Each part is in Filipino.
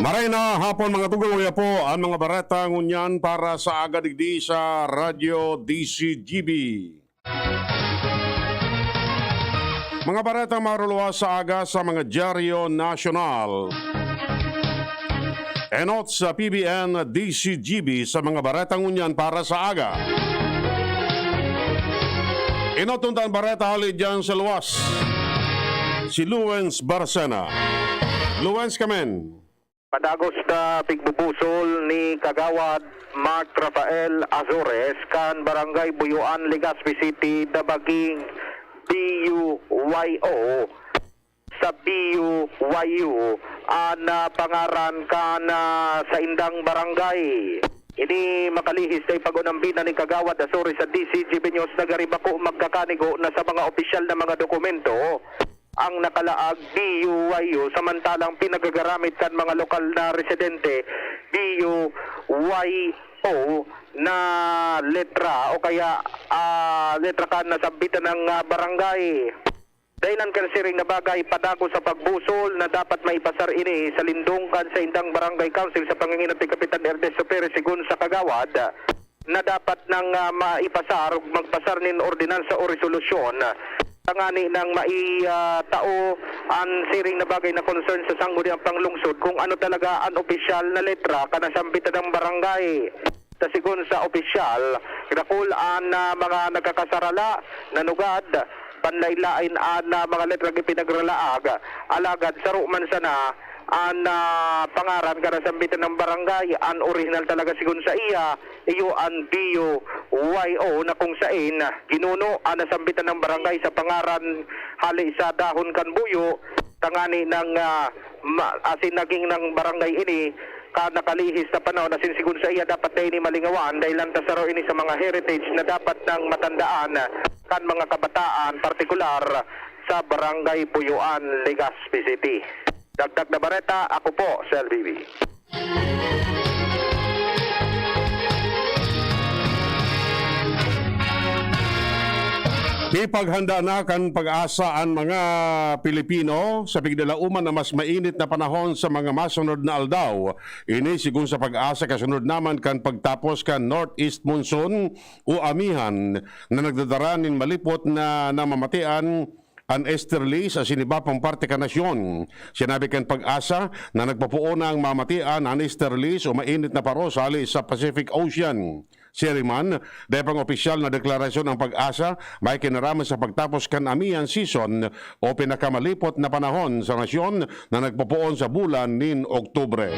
Maray na hapon mga tugoy po ang mga barata ngunyan para sa agadigdi sa Radyo DCGB. Mga barata maruluwa sa aga sa mga dyaryo nasyonal. Enot sa PBN DCGB sa mga barata ngunyan para sa aga. Enot tuntan barata halid dyan sa luwas. Si Luwens Barcena. Luwens kamen. Padagos na pigbubusol ni Kagawad Mark Rafael Azores kan Barangay Buyuan, Legazpi City, Dabaging, BUYO sa BUYU na pangaran ka na sa indang barangay. Ini makalihis na ipagunambina ni Kagawad Azores sa DCGB News nagaribako magkakanigo na sa mga opisyal na mga dokumento ang nakalaag BUYU samantalang pinagagaramit kan mga lokal na residente BUYO na letra o kaya letra kan na sambitan ng barangay. Dahilan kan siring na bagay padago sa pagbusol na dapat maipasar ini sa lindungkan sa indang barangay council sa panginginat ni Kapitan Ernesto Perez sigun sa Kagawad na dapat nang maipasar o magpasar nin ordinansa o resolusyon tangani ng maitao ang siring na bagay na concern sa sangguniang panglungsod kung ano talaga ang opisyal na letra kanasambitan ng barangay. Sigun sa opisyal, kinakulaan na mga nagkakasarala, nanugad, panlaylain na mga letra ipinagralaag, alagad saro man sana ang pangaran kanasambitan ng barangay, ang original talaga sigun sa iya, iyo ang BUYO na kung sain ginuno ang nasambitan ng barangay sa pangaran hali sa dahon kan buyo, tangani ng asin naging ng barangay ini nakalihis na panahon na sinsigun sa iya dapat na ini malingawan dahil lantasaro ini sa mga heritage na dapat nang matandaan kan mga kabataan partikular sa Barangay Buyuan, Legazpi City. Dagdag na bareta, ako po, Sel Bibi. Ipaghanda na kan pag-asa ang mga Pilipino sa pigdalauman na mas mainit na panahon sa mga masunod na aldaw. Ini sigun sa pag-asa kasunod naman kan pagtapos kan Northeast Monsoon o amihan na nagdadaranin malipot na namamatian ang easterly sa sinibapang parte ka nasyon. Sinabi kan pag-asa na nagpapuuna ang mamatian ang easterly o mainit na paros hali sa Pacific Ocean. Siriman, dahil pang opisyal na deklarasyon ng pag-asa, may kinaraman sa pagtapos kan amihan season o pinakamalipot na panahon sa nasyon na nagpapuon sa bulan nin Oktubre.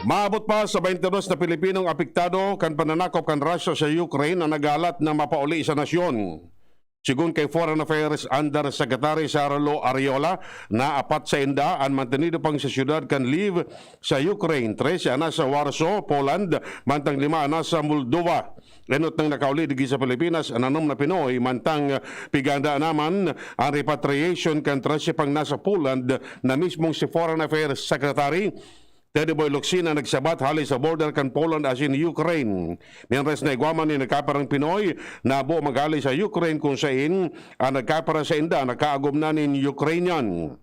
Maabot pa sa 22 na Pilipinong apektado kan pananakop kan Russia sa Ukraine na nagalat na mapauli sa nasyon. Sigun kay Foreign Affairs Undersecretary Sarlo Ariola na apat sa inda ang mantenido pang sa syudad kan Lviv sa Ukraine, 13 ana sa Warsaw, Poland, mantang 5 ana sa Moldova. Lenot nang nakauli digi sa Pilipinas ang 6 na Pinoy mantang piganda naman ang repatriation kan 13 pang nasa Poland na mismong si Foreign Affairs Secretary Teddy Boy Locsin na nagsabat hali sa border kan Poland as in Ukraine. Minres na igwaman ni nagkaparang Pinoy na buo magali sa Ukraine kung sain ang nagkapara sa inda nakaagom na nin Ukrainian.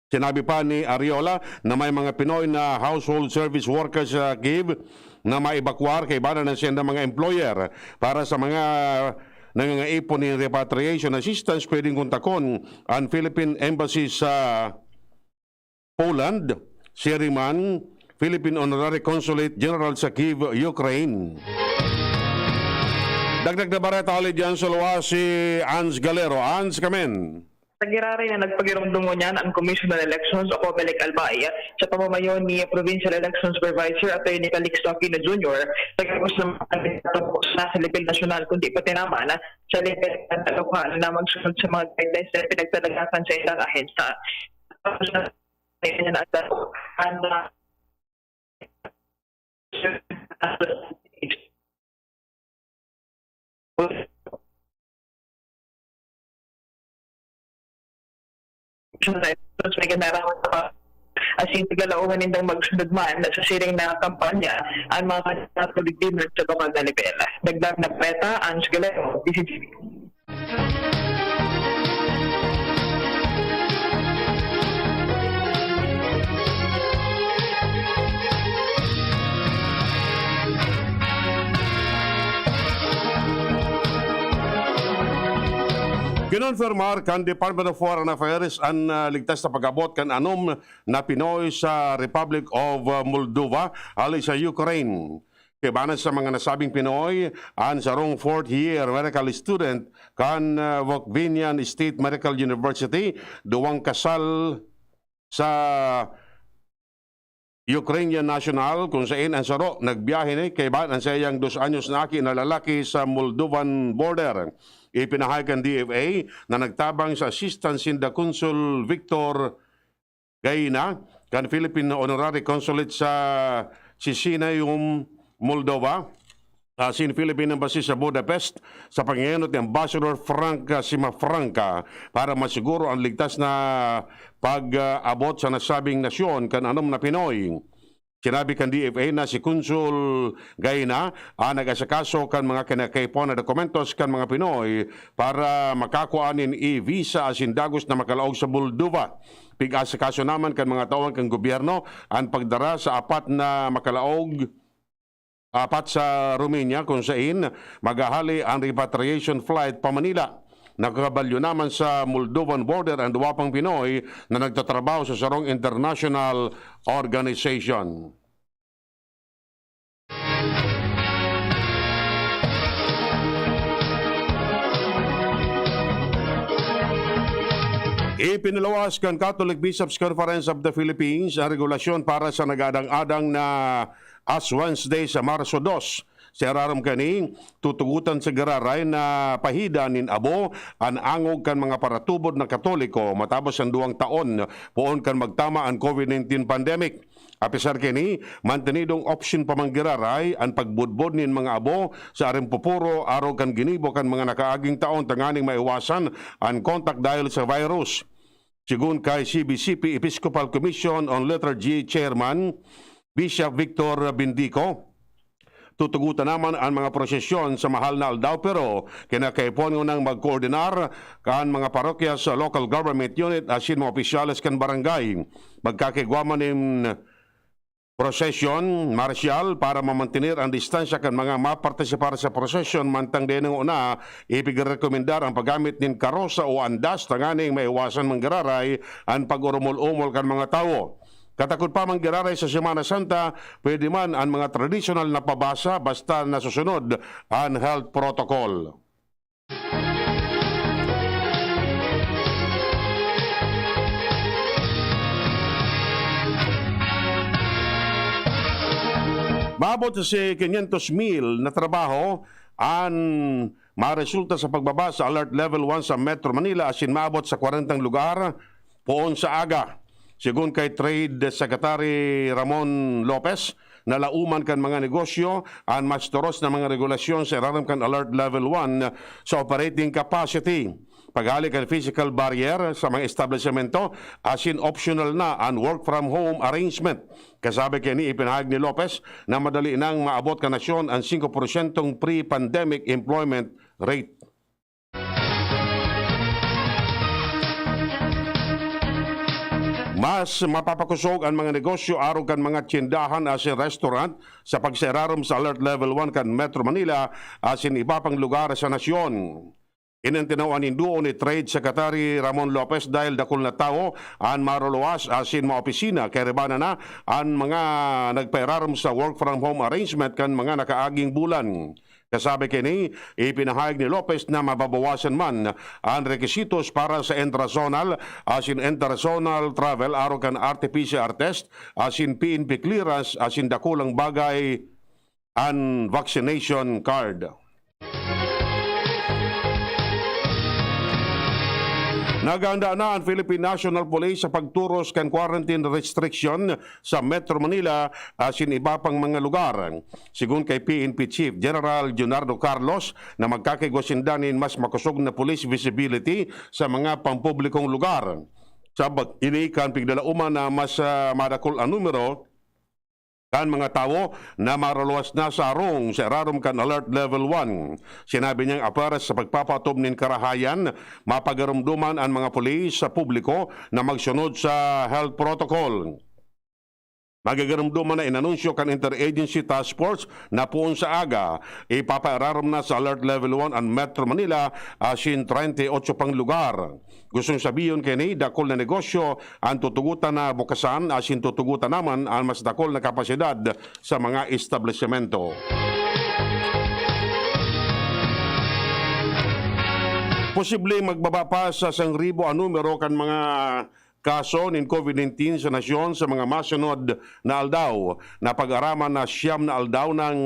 Sinabi pa ni Ariola na may mga Pinoy na household service workers sa Kiev na maibakwar kay bana na siya mga employer para sa mga nangangaipon ni repatriation assistance pwedeng kontakon ang Philippine Embassy sa Poland. Siriman, Philippine Honorary Consulate General sa Kiev, Ukraine. Dagdag na bareta ulit dyan sa luwa si Ans Galero. Ans, kamen. Nagirari na nagpagirumdungo niyan ang Commission on Elections o Comelec Albay sa pamamayon ni Provincial Election Supervisor Atty. Calixto Aquino Jr. Nagkakos ng sa level national kundi pati naman sa level lokal na magsunod sa mga guidelines na pinagtalagasan sa ilang ahensya. May ganarawan as in tigalauhan nindang magsunod man sa siring na kampanya ang mga Catholic leaders sa lokal na level. Dagdag na peta, Ans Galero, DCGP. Kinonfirmar kan Department of Foreign Affairs ang ligtas na pag-abot kan anom na Pinoy sa Republic of Moldova ali sa Ukraine. Kibanan sa mga nasabing Pinoy, ang sarong 4th year medical student kan Vokvinian State Medical University, duwang kasal sa Ukrainian national kung saan ang saro nagbiyahe ni kay ang sayang 2 anyos na aki na lalaki sa Moldovan border. Ipinahayag ang DFA na nagtabang sa Assistant Sinda Consul Victor Gaina kan Philippine Honorary Consulate sa Chisinau, Moldova. Sin Philippine Embassy sa Budapest sa pangyayot ni Ambassador Franca Simafranca para masiguro ang ligtas na pag-abot sa nasabing nasyon kan anom na Pinoy. Sinabi kan DFA na si Consul Gaina nag-asakaso kan mga kinakaipon na dokumentos kan mga Pinoy para makakuanin i-visa asin dagos na makalaog sa Moldova. Pig-asakaso naman kan mga tawag kan gobyerno ang pagdara sa apat sa Romania kung saan magahali ang repatriation flight pa Manila. Nagkabalyo naman sa Moldovan border ang duwa pang Pinoy na nagtatrabaho sa sarong international organization. Ipinalawas kan Catholic Bishops' Conference of the Philippines ang regulasyon para sa nagadang-adang na Ash Wednesday sa Marso 2. Sa araram kani, tutugutan sa gararay na pahida nin abo ang angog kan mga paratubod na Katoliko matapos ang 2 taon poon kan magtama ang COVID-19 pandemic. Apisar kini, mantenidong option pa manggiraray ang pagbudbod nin mga abo sa aring pupuro araw kan ginibo kan mga nakaaging taon tanganing maiwasan ang contact dahil sa virus. Sigun kay CBCP Episcopal Commission on Liturgy Chairman Bishop Victor Bindico, tutugutan naman ang mga prosesyon sa mahal na aldaw pero kinakaipon nang magkoordinar kan mga parokya sa local government unit asin mga opisyales kan barangay. Magkakigwaman ng prosesyon martial para mamantinir ang distansya kan mga mapartisipar sa prosesyon mantang din ng una ipigrekomendar ang paggamit ng karosa o andas tanganing maiwasan manggararay ang pag-urumol-umol kan mga tao. Katakot pa manggiraray sa Semana Santa, pwede man ang mga traditional na pabasa basta nasusunod ang health protocol. Maabot sa 500,000 na trabaho ang maresulta sa pagbaba sa Alert Level 1 sa Metro Manila asin maabot sa 40 lugar poon sa aga. Sigun kay Trade Secretary Ramon Lopez, nalauman kan mga negosyo ang mas toros na mga regulasyon sa iraram kan Alert Level 1 sa operating capacity. Paghali kan physical barrier sa mga establishmento asin optional na ang work from home arrangement. Kasabi kini ipinahayag ni Lopez na madali nang maabot ka nasyon ang 5% pre-pandemic employment rate. Mas mapapakusog ang mga negosyo araw kan mga tsindahan asin restaurant sa pagserarom sa Alert Level 1 kan Metro Manila asin iba pang lugar sa nasyon. Inantinawan induo ni Trade Secretary Ramon Lopez dahil dakol na tao ang maruluwas asin mga opisina kay rebana na ang mga nagpairarom sa work from home arrangement kan mga nakaaging bulan. Kasabi kini, ipinahayag ni Lopez na mababawasan man ang rekisitos para sa intrazonal asin interzonal travel araw kan RT-PCR test asin PNP clearance asin dakulang bagay ang vaccination card. Nagahanda na ang Philippine National Police sa pagturos kan quarantine restriction sa Metro Manila asin iba pang mga lugar. Sigun kay PNP Chief General Leonardo Carlos na magkakigwasindanin mas makusog na police visibility sa mga pampublikong lugar. Sabag iniikan pigdalauman na mas madakol ang numero kan mga tao na maraluwas na sa arong sa rarom kan alert level 1. Sinabi niyang aparas sa pagpapatob nin karahayan, mapagarumduman ang mga pulis sa publiko na magsunod sa health protocol. Magagarumduman na inanunsyo kan Interagency Task Force na puon sa aga, ipapaararam na sa Alert Level 1 ang Metro Manila asin 38 pang lugar. Gustong sabihin kini dakol na negosyo ang tutugutan na bukasan asin tutugutan naman ang mas dakol na kapasidad sa mga establishmento. Posible magbaba pa sa 1,000 ang numero kan mga kaso ng COVID-19 sa nasyon sa mga masunod na aldaw. Napag-araman na 9 na aldaw ng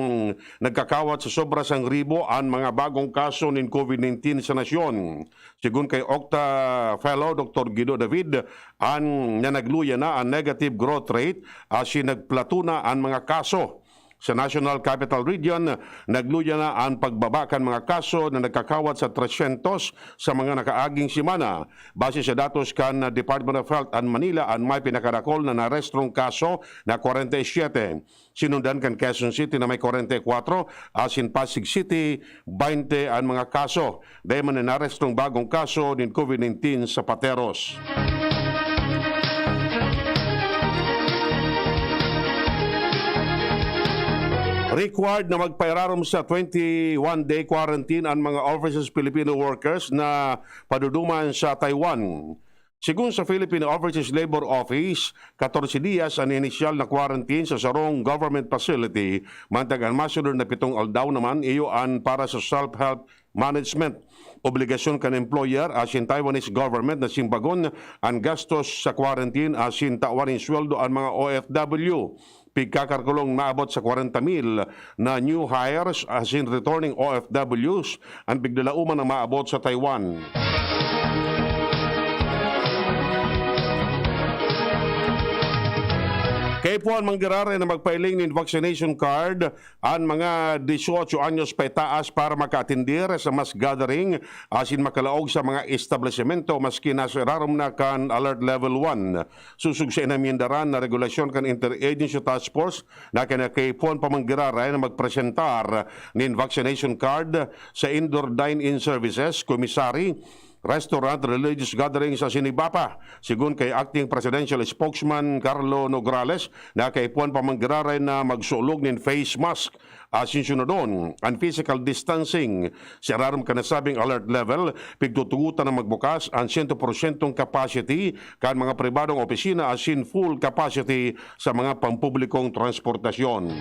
nagkakawat sa sobra 1,000 ang mga bagong kaso ng COVID-19 sa nasyon. Sigun kay Okta Fellow Dr. Guido David, ang nagluya na ang negative growth rate asin nagplato na ang mga kaso. Sa National Capital Region, nagluya na ang pagbabakan mga kaso na nagkakawat sa 300 sa mga nakaaging simana. Base sa datos kan Department of Health and Manila, ang may pinakadakol na narestrong kaso na 47. Sinundan kan Quezon City na may 44, asin Pasig City, 20 ang mga kaso. Dahil man na narestrong bagong kaso ng COVID-19 sa Pateros. Required na magpairarom sa 21-day quarantine ang mga overseas Filipino workers na paduduman sa Taiwan. Sigun sa Philippine Overseas Labor Office, 14 dias ang inisyal na quarantine sa sarong government facility, mantag ang masunod na 7 aldaw naman iyo ang para sa self-help management. Obligasyon kan employer asin Taiwanese government na simbagon ang gastos sa quarantine asin tawanin sweldo ang mga OFW. Pigkakarkulong maabot sa 40,000 na new hires as in returning OFWs ang bigdalauman na maabot sa Taiwan. Kay po ang manggirare na magpailing ng vaccination card ang mga 18 anyos pa itaas para makatindir sa mass gathering asin makalaog sa mga establishmento maski nasa rarom na kan alert level 1. Susug sa inamindaran na regulasyon kan Interagency Task Force na kay po ang pamanggirare na magpresentar ng vaccination card sa indoor dine-in services, komisari, restaurant, religious gatherings sa Sinibapa. Sigun kay acting presidential spokesman Carlo Nograles na kay puan pamanggiraray na magsulog ng face mask asin sunodon ang physical distancing. Si araram kanasabing alert level, pigtutugutan na magbukas ang 100% capacity kan mga pribadong opisina asin full capacity sa mga pampublikong transportasyon.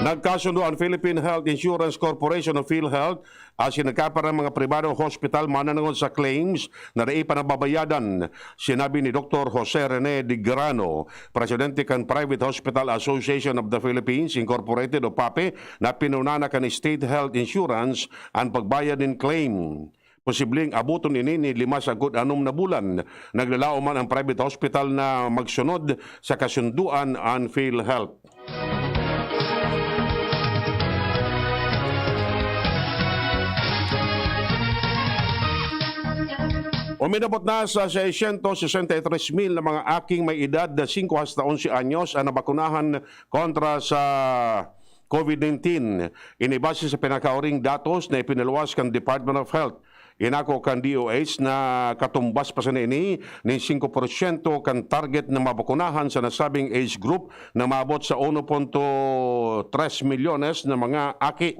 Nagkasundo ang Philippine Health Insurance Corporation of PhilHealth asin nagkaparang mga pribadong hospital mananangod sa claims na naipanababayadan. Sinabi ni Dr. Jose Rene de Grano, Presidente kan Private Hospital Association of the Philippines Incorporated o PAPE, na pinunana kan State Health Insurance ang pagbayad ng claim. Posibleng abuton ini ni 5 sagud 6 na bulan. Naglalao man ang private hospital na magsunod sa kasunduan ang PhilHealth. Uminabot na sa 663,000 na mga aking may edad na 5 hasta 11 anyos ang nabakunahan kontra sa COVID-19. Inibase sa pinakauring datos na ipinaluwas kan Department of Health. Inako kan DOH na katumbas pa sa ini ng 5% kan target na mabakunahan sa nasabing age group na maabot sa 1.3 milyones na mga aki.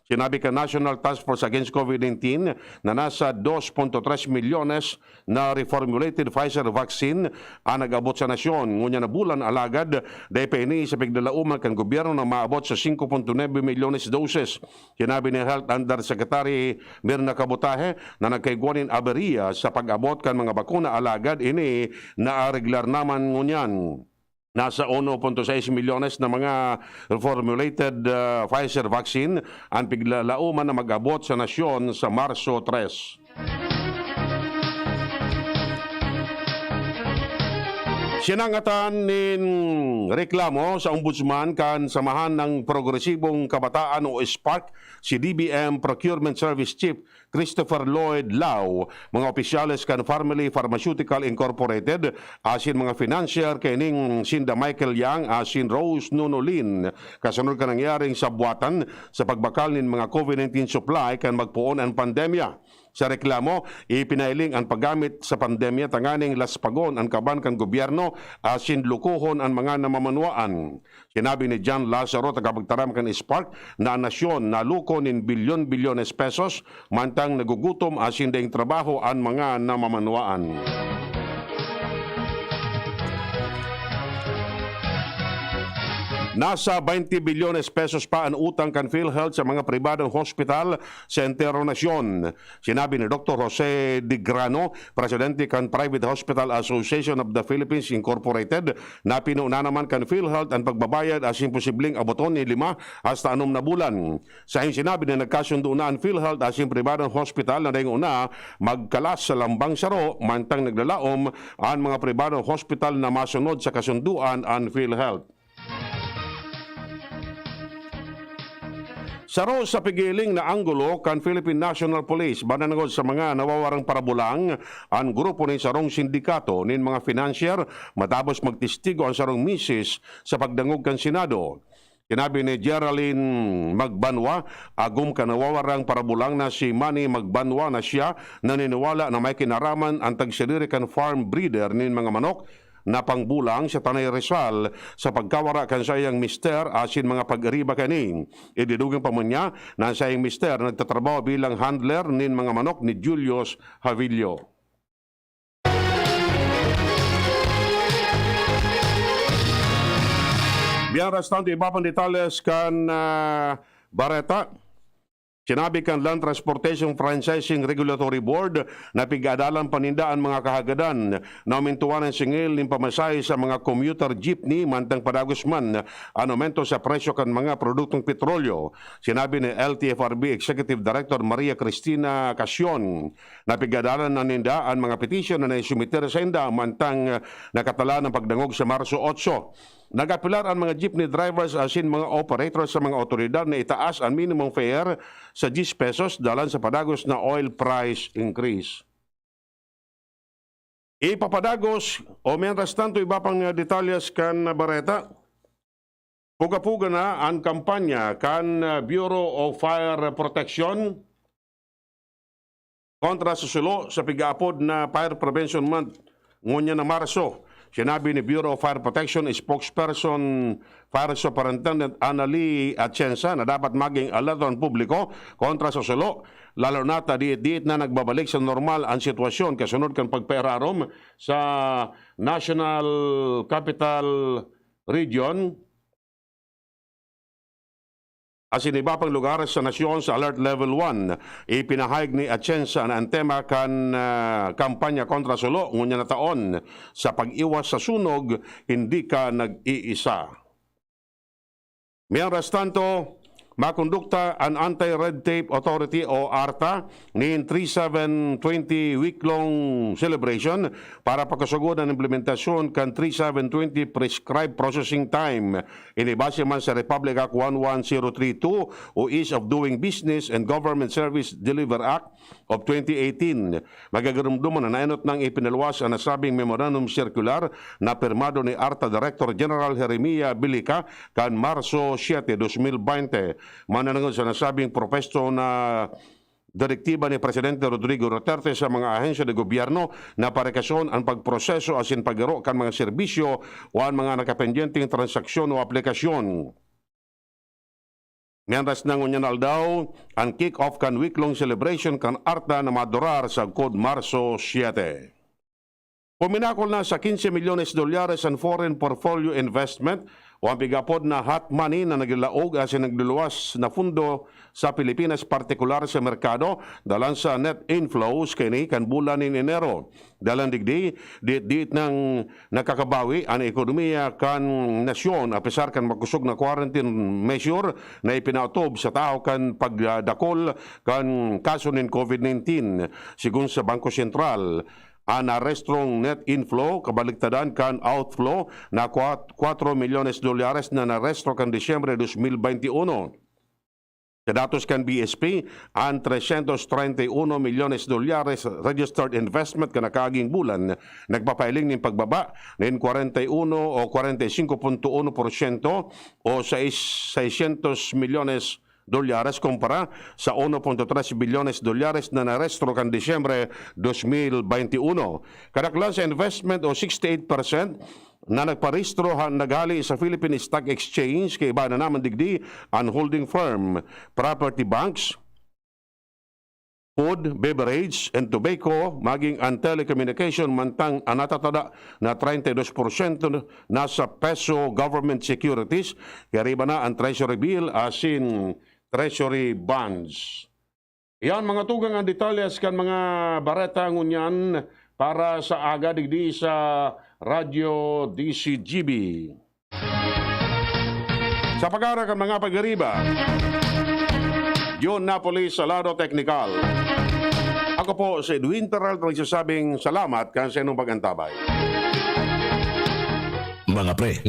Sinabi ka National Task Force Against COVID-19 na nasa 2.3 milyones na reformulated Pfizer vaccine ang nag-abot sa nasyon. Ngunya na bulan alagad, dahil pa ini sa pigdalauman kan gobyerno na maabot sa 5.9 milyones doses. Sinabi ni Health Undersecretary Mirna Kabutahe na nagkaiguanin aberya sa pag-abot kan mga bakuna alagad ini na regular naman ngunyan. Nasa 1.6 milyones na mga formulated Pfizer vaccine ang piglalauman na mag-abot sa nasyon sa Marso 3. Sinangatan nin reklamo sa ombudsman kan samahan ng Progresibong Kabataan o SPARC si DBM Procurement Service Chief Christopher Lloyd Lau, mga opisyales kan Family Pharmaceutical Incorporated, asin mga financier kining Sinda Michael Yang, asin Rose Nunolin, kasunod ka nangyaring sabwatan sa pagbakal nin mga COVID-19 supply kan magpuon ang pandemya. Sa reklamo, ipinailing ang paggamit sa pandemya tanganing laspagon ang kaban kan gobyerno asin lukuhon ang mga namamanuan. Sinabi ni John Lazaro, tagapagtaram kan SPARC, na ang nasyon naluko nin bilyon-bilyones pesos mantang nagugutom asin daing trabaho ang mga namamanuan. Nasa 20 bilyones pesos pa ang utang kan PhilHealth sa mga pribadong hospital sa entero nasyon. Sinabi ni Dr. Jose De Grano, presidente kan Private Hospital Association of the Philippines Incorporated, na pinuna naman kan PhilHealth ang pagbabayad asin posibleng abuton ni 5 hasta 6 na bulan. Sa iyong sinabi na nagkasundo na ang PhilHealth asin pribadong hospital na daing una magkalas sa lambang saro mantang naglalaom ang mga pribadong hospital na masunod sa kasunduan ang PhilHealth. Saro sa pigiling na anggulo kan Philippine National Police bananagod sa mga nawawarang parabulang ang grupo ni sarong sindikato nin mga financier matapos magtistigo ang sarong misis sa pagdangog kan Senado. Sinabi ni Geraldine Magbanwa, agum ka nawawarang parabulang na si Manny Magbanwa na siya naniniwala na may kinaraman ang tagsiliri kan farm breeder nin mga manok na pangbulang sa Tanay Rizal sa pagkawara kan sayang mister asin mga pag-ariba kaning. Ididugang pa man niya na sayang mister nagtatrabaho bilang handler nin mga manok ni Julius Havillo. Biyan restante iba pang detalles kan Bareta. Sinabi kan Land Transportation Franchising Regulatory Board na pigadalan panindaan mga kahagadan na umintuan ang singil ng pamasahe sa mga commuter jeepney mantang padagos man ang aumento sa presyo kan mga produktong petrolyo. Sinabi ni LTFRB Executive Director Maria Cristina Casion na pigadalan na ninda ang mga petisyon na naisumiter sa inda mantang nakatala ng pagdangog sa Marso 8. Nagapilar ang mga jeepney drivers asin mga operators sa mga otoridad na itaas ang minimum fare sa 10 pesos dalan sa padagos na oil price increase. Ipapadagos o mientras tanto iba pang detalyas kan Bareta. Puga-puga na ang kampanya kan Bureau of Fire Protection kontra sa sulo sa pigaapod na Fire Prevention Month ngunya na Marso. Sinabi ni Bureau of Fire Protection spokesperson Fire Superintendent Annalie Atienza na dapat maging alerto ang publiko kontra sa sulo, lalo na diit na nagbabalik sa normal ang sitwasyon kasunod kan pagpairarom sa National Capital Region asin iba pang lugar sa nasyon sa Alert Level 1. Ipinahayag ni Atienza na ang tema kan kampanya kontra sulo ngunya na taon sa pag-iwas sa sunog, hindi ka nag-iisa. Mientras tanto, makondukta ang Anti-Red Tape Authority o ARTA ni 3720 week-long celebration para pagkasugod ang implementasyon kan 3720 prescribed processing time. Inibase man sa Republic Act 11032 o Ease of Doing Business and Government Service Deliver Act of 2018. Magagarumduman na nainot ng ipinalwas ang nasabing memorandum circular na pirmado ni ARTA Director General Jeremia Bilica kan Marso 7, 2020. Mananangod sa nasabing propesto na direktiba ni Presidente Rodrigo Duterte sa mga ahensya de gobyerno na parekasyon ang pagproseso asin pagiro kan mga serbisyo o ang mga nakapendyenteng transaksyon o aplikasyon. Mientras nangunyan aldaw ang kick-off kan week-long celebration kan ARTA na madurar sa Cod Marso 7. Puminakol na sa 15 milyones dolyares ang foreign portfolio investment o ang bigapod na hot money na naglaog asin nagluluwas na fundo sa Pilipinas, partikular sa merkado, dalan sa net inflows kini kan bulan ni Enero. Dalan digdi, diit nang nakakabawi ang ekonomiya kan nasyon apesar kan makusog na quarantine measure na ipinautob sa tao kan pagdakol kan kaso nin COVID-19 sigun sa Bangko Sentral. Ang arestrong net inflow kabaliktadan kan outflow na 4 milyones dolyares na narestro kan Disyembre 2021. Sa datos kan BSP, ang 331 milyones dolyares registered investment ka nakaging bulan nagpapailing ng pagbaba ng 41 o 45.1% o 600 milyones dolyares kumpara sa 1.3 bilyones dolyares na narestro kan Disyembre 2021. Kadaklan sa investment o 68% na nagparehistro nagali sa Philippine Stock Exchange kay iba na naman digdi ang holding firm, property banks, food, beverage, and tobacco, maging ang telecommunication mantang ang natatada na 32% nasa peso government securities, kaya iba na ang treasury bill asin treasury bonds. Yan mga tugang ang detalyas kan mga bareta ngunyan para sa aga digdi sa Radyo DCGB. Sa pagkara kan mga pagariba, John Napoli, Salado Technical. Ako po si Edwin Terrell, nagsasabing salamat kan sa inyong pagantabay. Mga pre,